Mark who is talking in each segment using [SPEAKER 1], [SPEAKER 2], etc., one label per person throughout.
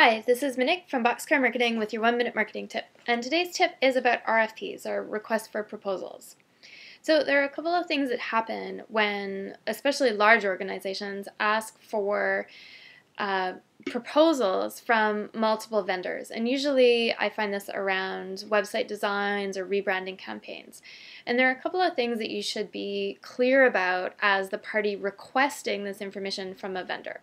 [SPEAKER 1] Hi, this is Monique from Boxcar Marketing with your 1-minute marketing tip. And today's tip is about RFPs, or requests for proposals. So there are a couple of things that happen when, especially large organizations, ask for proposals from multiple vendors. And usually I find this around website designs or rebranding campaigns. And there are a couple of things that you should be clear about as the party requesting this information from a vendor.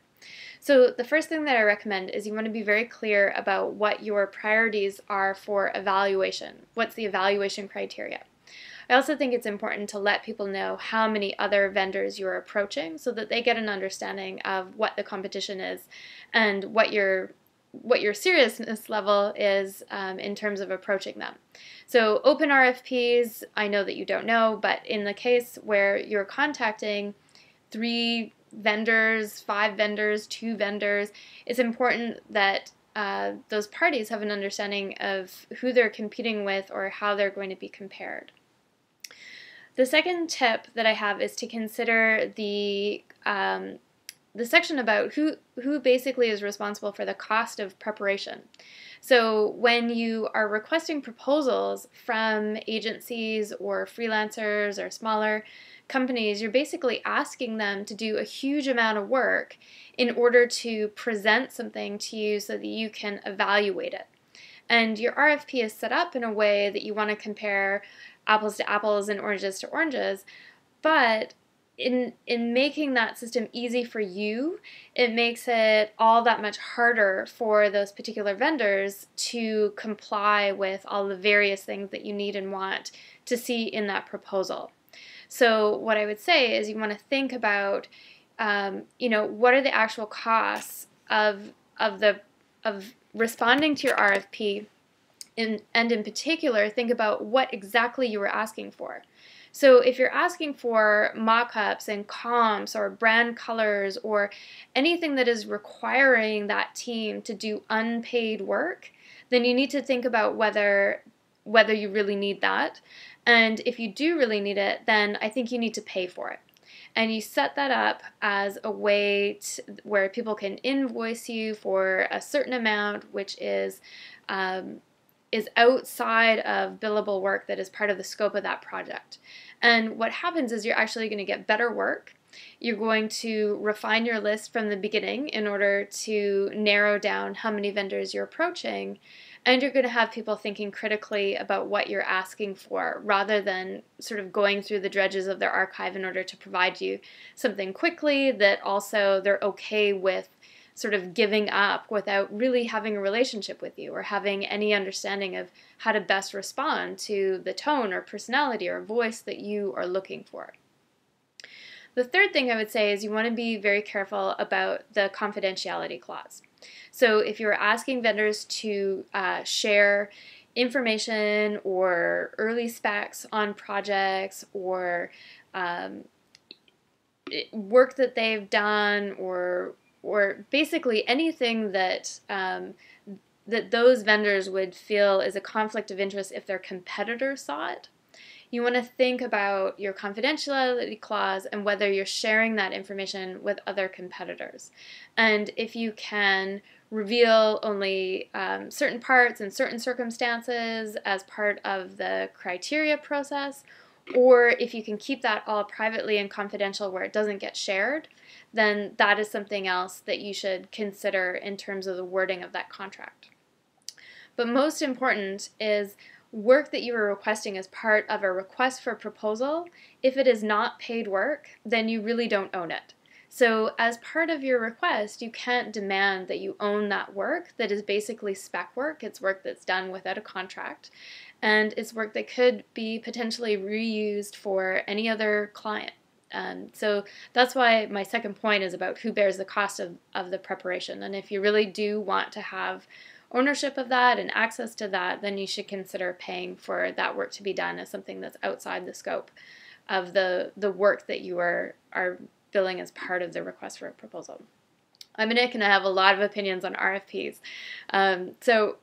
[SPEAKER 1] So the first thing that I recommend is you want to be very clear about what your priorities are for evaluation. What's the evaluation criteria? I also think it's important to let people know how many other vendors you're approaching so that they get an understanding of what the competition is and what your seriousness level is in terms of approaching them. So open RFPs, I know that you don't know, but in the case where you're contacting 3 vendors, 5 vendors, 2 vendors, it's important that those parties have an understanding of who they're competing with or how they're going to be compared. The second tip that I have is to consider the section about who basically is responsible for the cost of preparation. So when you are requesting proposals from agencies or freelancers or smaller companies, you're basically asking them to do a huge amount of work in order to present something to you so that you can evaluate it. And your RFP is set up in a way that you want to compare apples to apples and oranges to oranges, but in making that system easy for you, it makes it all that much harder for those particular vendors to comply with all the various things that you need and want to see in that proposal. So what I would say is you want to think about, what are the actual costs of responding to your RFP, and in particular, think about what exactly you were asking for. So if you're asking for mock-ups and comps or brand colors or anything that is requiring that team to do unpaid work, then you need to think about whether you really need that. And if you do really need it, then I think you need to pay for it. And you set that up as a way where people can invoice you for a certain amount, which is outside of billable work that is part of the scope of that project. And what happens is you're actually going to get better work. You're going to refine your list from the beginning in order to narrow down how many vendors you're approaching, and you're going to have people thinking critically about what you're asking for rather than sort of going through the dredges of their archive in order to provide you something quickly that also they're okay with sort of giving up without really having a relationship with you or having any understanding of how to best respond to the tone or personality or voice that you are looking for. The third thing I would say is you want to be very careful about the confidentiality clause. So if you're asking vendors to share information or early specs on projects or work that they've done or basically anything that that those vendors would feel is a conflict of interest if their competitors saw it, you want to think about your confidentiality clause and whether you're sharing that information with other competitors. And if you can reveal only certain parts in certain circumstances as part of the criteria process, or if you can keep that all privately and confidential where it doesn't get shared, then that is something else that you should consider in terms of the wording of that contract. But most important is work that you are requesting as part of a request for proposal. If it is not paid work, then you really don't own it. So as part of your request, you can't demand that you own that work that is basically spec work. It's work that's done without a contract, and it's work that could be potentially reused for any other client. So that's why my second point is about who bears the cost of the preparation. And if you really do want to have ownership of that and access to that, then you should consider paying for that work to be done as something that's outside the scope of the work that you are billing as part of the request for a proposal. I'm Monique, and I have a lot of opinions on RFPs. So